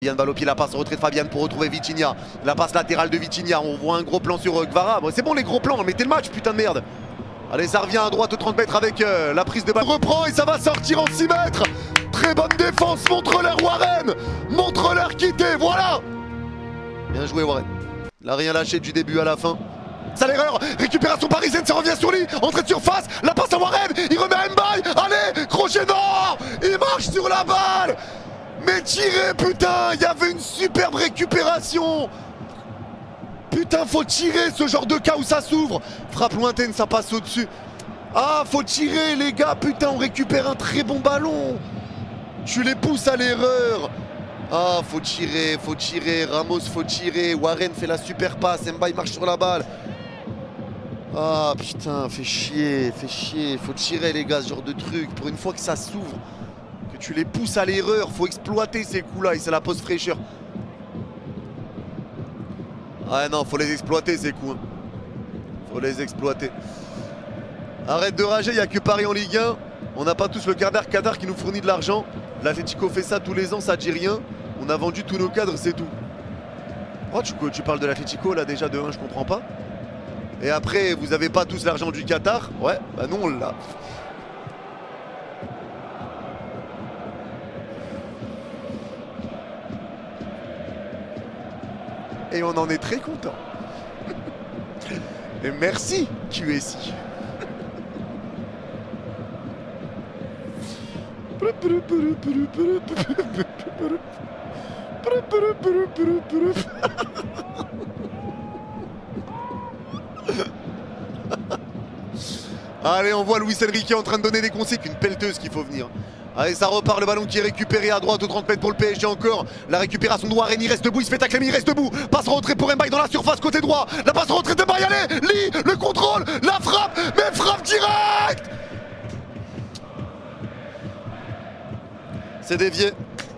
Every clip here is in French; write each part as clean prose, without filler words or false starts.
Fabian balle au pied, la passe en retrait de Fabian pour retrouver Vitinha. La passe latérale de Vitinha, on voit un gros plan sur Gvara. Bon, c'est bon les gros plans, mettez le match, putain de merde. Allez, ça revient à droite aux 30 mètres avec la prise de balle. Reprend et ça va sortir en 6 mètres. Très bonne défense, montre-leur Warren. Montre-leur quitter, voilà. Bien joué Warren. Il n'a rien lâché du début à la fin. Ça l'erreur, récupération parisienne, ça revient sur lui. Entrée de surface, la passe à Warren. Il remet à Mbaye, allez, crochet, non. Il marche sur la balle. Mais tirez, putain, il y avait une superbe récupération. Putain, faut tirer ce genre de cas où ça s'ouvre. Frappe lointaine, ça passe au-dessus. Ah, faut tirer les gars, putain, on récupère un très bon ballon. Tu les pousses à l'erreur. Ah, faut tirer, Ramos faut tirer. Warren fait la super passe, Mbaye marche sur la balle. Ah putain, fait chier, faut tirer les gars, ce genre de truc. Pour une fois que ça s'ouvre, que tu les pousses à l'erreur, faut exploiter ces coups là et c'est la pause fraîcheur. Ah non, faut les exploiter ces coups, hein. Faut les exploiter. Arrête de rager, il n'y a que Paris en Ligue 1. On n'a pas tous le Qatar qui nous fournit de l'argent. L'Atlético fait ça tous les ans, ça dit rien. On a vendu tous nos cadres, c'est tout. Oh, tu parles de l'Atlético là déjà de 1, je comprends pas. Et après, vous avez pas tous l'argent du Qatar? Ouais, bah non, on l'a. Et on en est très content. Et merci QSI. Allez, on voit Luis Enrique en train de donner des consignes. Une pelleteuse qu'il faut venir. Allez, ça repart, le ballon qui est récupéré à droite aux 30 mètres pour le PSG encore. La récupération de Warren, il reste debout, il se fait tacler, mais il reste debout. Passe en retrait pour Mbaye dans la surface côté droit. La passe en retrait de Mbaye, allez, Lee, le contrôle, la frappe, mais frappe direct. C'est dévié.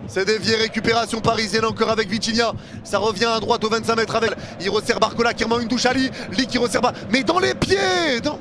C'est dévié, récupération parisienne encore avec Vitinha. Ça revient à droite aux 25 mètres avec. Il resserre Barcola qui remet une touche à Lee. Lee qui resserre pas. Mais dans les pieds dans...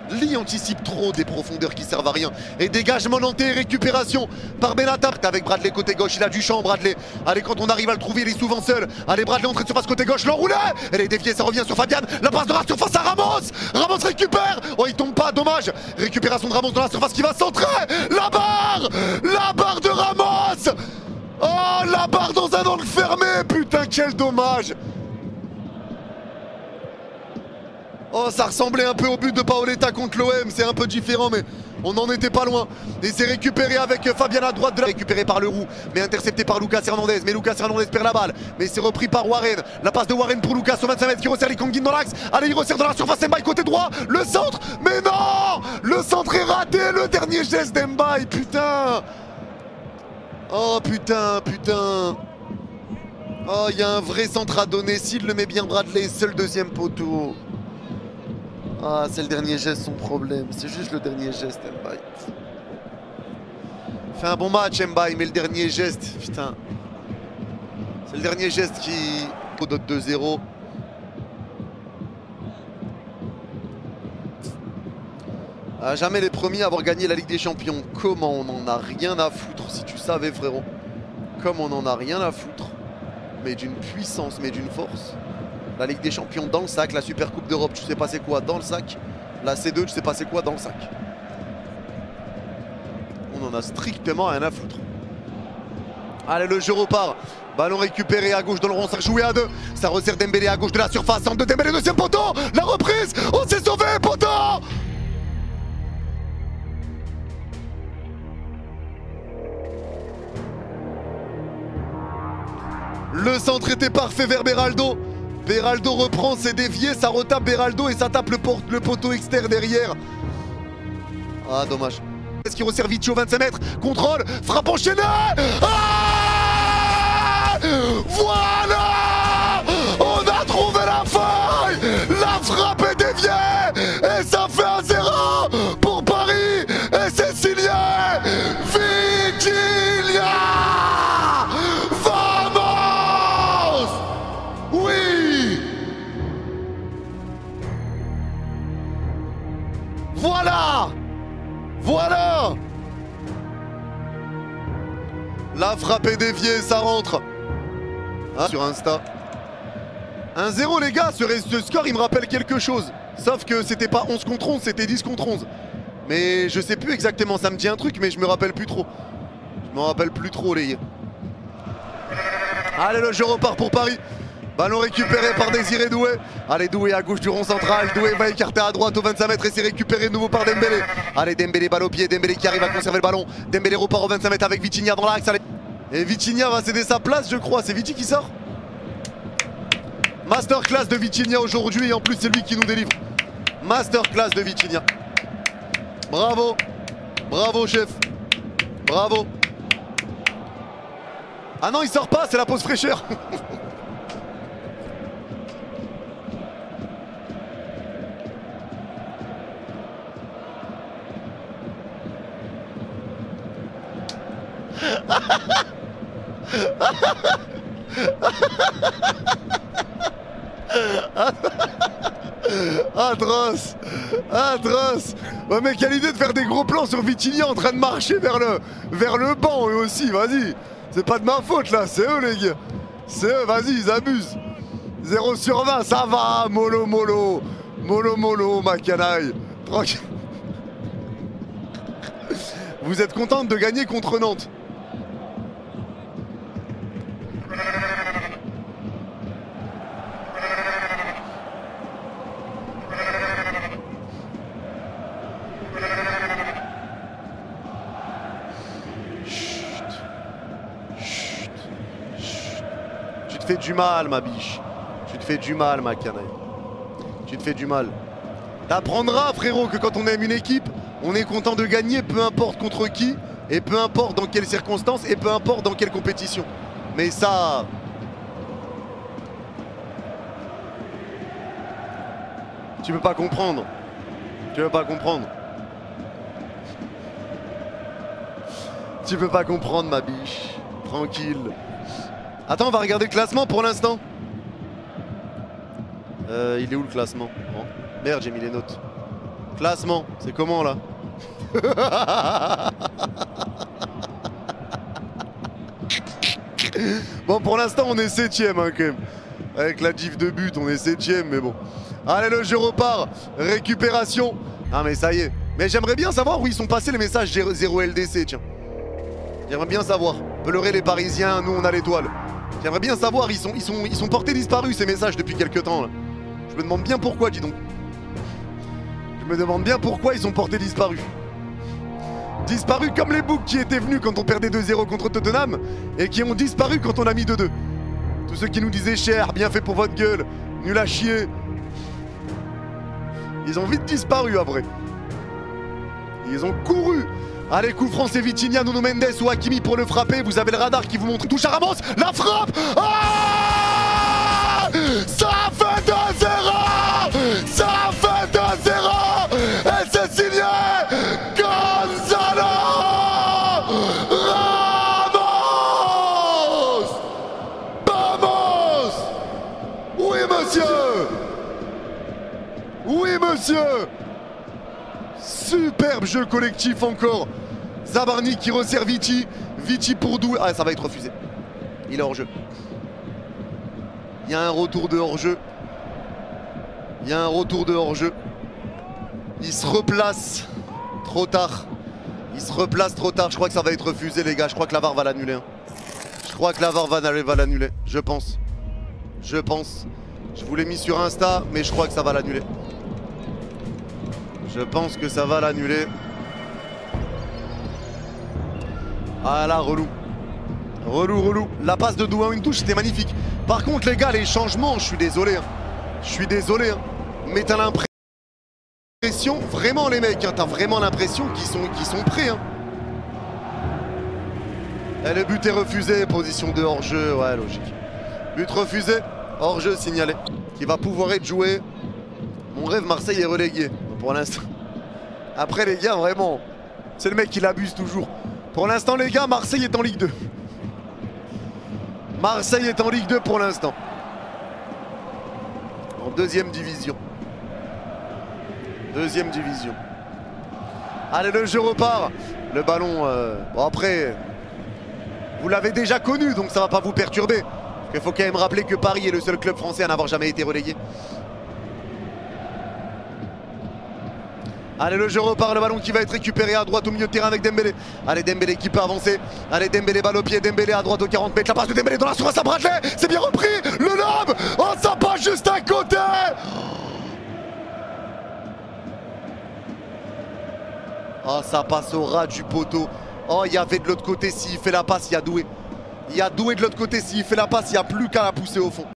Lee anticipe trop des profondeurs qui servent à rien. Et dégagement nantais, récupération par Benatar. Avec Bradley côté gauche, il a du champ Bradley. Allez, quand on arrive à le trouver, il est souvent seul. Allez, Bradley entrée de surface côté gauche, l'enroulé. Elle est déviée, ça revient sur Fabian. La passe de la surface à Ramos. Ramos récupère. Oh, il tombe pas, dommage. Récupération de Ramos dans la surface qui va centrer. La barre de Ramos. Oh, la barre dans un angle fermé. Putain, quel dommage. Oh, ça ressemblait un peu au but de Paoletta contre l'OM, c'est un peu différent, mais on n'en était pas loin. Et c'est récupéré avec Fabian à droite, récupéré par le roux, mais intercepté par Lucas Hernandez. Mais Lucas Hernandez perd la balle, mais c'est repris par Warren. La passe de Warren pour Lucas au 25 mètres qui resserre les Konguin dans l'axe. Allez, il resserre dans la surface, Mbaye côté droit, le centre, mais non. Le centre est raté, le dernier geste d'Mbaye, putain. Oh putain. Oh, il y a un vrai centre à donner, s'il le met bien Bradley, seul deuxième poteau. Ah, c'est le dernier geste son problème, c'est juste le dernier geste Mbaye. Fait un bon match Mbaye, mais le dernier geste, putain. C'est le dernier geste qui... Dote 2-0. Ah, jamais les premiers à avoir gagné la Ligue des Champions. Comment on en a rien à foutre, si tu savais frérot. Comme on en a rien à foutre. Mais d'une puissance, mais d'une force. La Ligue des Champions dans le sac, la Super Coupe d'Europe, tu sais pas c'est quoi dans le sac. La C2, tu sais pas c'est quoi dans le sac. On en a strictement rien à foutre. Allez, le jeu repart. Ballon récupéré à gauche dans le rond, ça joué à 2. Ça resserre Dembélé à gauche de la surface. Centre de Dembélé, deuxième poteau. La reprise. On s'est sauvé, poteau. Le centre était parfait vers Beraldo. Beraldo reprend, c'est dévié, ça retape Beraldo et ça tape le poteau externe derrière. Ah, dommage. Est-ce qu'il resserre Vici au 25 mètres? Contrôle, frappe enchaînée. Ah, voilà. On a trouvé la faille. La frappe est déviée et ça fait 1-0 pour Paris. Et c'est signé Vitinha. Voilà. La frappe est déviée, ça rentre. Ah, sur Insta. 1-0 les gars, ce score il me rappelle quelque chose. Sauf que c'était pas 11 contre 11, c'était 10 contre 11. Mais je sais plus exactement, ça me dit un truc mais je me rappelle plus trop. Je me rappelle plus trop les gars. Allez, le jeu repart pour Paris. Ballon récupéré par Désiré Doué. Allez, Doué à gauche du rond central. Doué va écarter à droite au 25 mètres et c'est récupéré de nouveau par Dembélé. Allez, Dembélé, balle au pied. Dembélé qui arrive à conserver le ballon. Dembélé repart au 25 mètres avec Vitinha dans l'axe. Et Vitinha va céder sa place, je crois. C'est Viti qui sort. Masterclass de Vitinha aujourd'hui et en plus c'est lui qui nous délivre. Masterclass de Vitinha. Bravo. Bravo chef. Bravo. Ah non, il sort pas, c'est la pause fraîcheur. Atroce. Atroce. Ouais, mais quelle idée de faire des gros plans sur Vitinha en train de marcher vers le banc eux aussi, vas-y. C'est pas de ma faute là, c'est eux les gars. C'est eux, vas-y, ils abusent. 0 sur 20, ça va, mollo mollo. Mollo mollo, ma canaille. Tranquille. Vous êtes contente de gagner contre Nantes? Tu te fais du mal, ma biche. Tu te fais du mal, ma canaille. Tu te fais du mal. T'apprendras, frérot, que quand on aime une équipe, on est content de gagner, peu importe contre qui, et peu importe dans quelles circonstances, et peu importe dans quelle compétition. Mais ça... Tu peux pas comprendre. Tu peux pas comprendre. Tu peux pas comprendre, ma biche. Tranquille. Attends, on va regarder le classement pour l'instant. Il est où le classement? Oh. Merde, j'ai mis les notes. Classement, c'est comment là? Bon, pour l'instant, on est 7ème hein, quand même. Avec la diff de but, on est 7ème, mais bon. Allez, le jeu repart. Récupération. Ah, mais ça y est. Mais j'aimerais bien savoir où ils sont passés les messages 0 LDC, tiens. J'aimerais bien savoir. Pleurer les Parisiens, nous on a l'étoile. J'aimerais bien savoir, ils sont portés disparus ces messages depuis quelques temps là. Je me demande bien pourquoi, dis donc. Je me demande bien pourquoi ils sont portés disparus. Disparus comme les boucs qui étaient venus quand on perdait 2-0 contre Tottenham et qui ont disparu quand on a mis 2-2. Tous ceux qui nous disaient cher, bien fait pour votre gueule, nul à chier. Ils ont vite disparu après. Ils ont couru. Allez, coup franc, c'est Vitinha, Nuno Mendes ou Hakimi pour le frapper. Vous avez le radar qui vous montre. Touche à Ramos, la frappe. Ah, ça fait 2-0. Ça fait 2-0. Et c'est signé Gonzalo Ramos. Vamos. Oui, monsieur. Oui, monsieur. Superbe jeu collectif encore. Zabarni qui resserre Viti. Viti pour Doué. Ah, ça va être refusé. Il est hors jeu. Il y a un retour de hors jeu. Il y a un retour de hors jeu. Il se replace trop tard. Il se replace trop tard. Je crois que ça va être refusé, les gars. Je crois que la VAR va l'annuler. Hein. Je crois que la VAR va l'annuler. Je pense. Je pense. Je vous l'ai mis sur Insta, mais je crois que ça va l'annuler. Je pense que ça va l'annuler. Ah là, relou. Relou, relou. La passe de Doué en une touche, c'était magnifique. Par contre, les gars, les changements, je suis désolé. Hein. Je suis désolé. Hein. Mais t'as l'impression, vraiment les mecs, hein, t'as vraiment l'impression qu'ils sont prêts. Hein. Et le but est refusé, position de hors-jeu, ouais, logique. But refusé, hors-jeu signalé. Qui va pouvoir être joué. Mon rêve, Marseille est relégué. Pour l'instant. Après les gars, vraiment, c'est le mec qui l'abuse toujours. Pour l'instant les gars, Marseille est en Ligue 2. Marseille est en Ligue 2 pour l'instant. En deuxième division. Deuxième division. Allez, le jeu repart. Le ballon, bon après, Vous l'avez déjà connu, donc ça va pas vous perturber. Il faut quand même rappeler que Paris est le seul club français à n'avoir jamais été relégué. Allez, le jeu repart, le ballon qui va être récupéré à droite au milieu de terrain avec Dembélé. Allez, Dembélé qui peut avancer. Allez, Dembélé, balle au pied, Dembélé à droite aux 40 mètres. La passe de Dembélé dans la surface à Bradley. C'est bien repris, le lob. Oh, ça passe juste à côté. Oh, ça passe au ras du poteau. Oh, il y avait de l'autre côté, s'il fait la passe, il y a Doué. Il y a Doué de l'autre côté, s'il fait la passe, il n'y a plus qu'à la pousser au fond.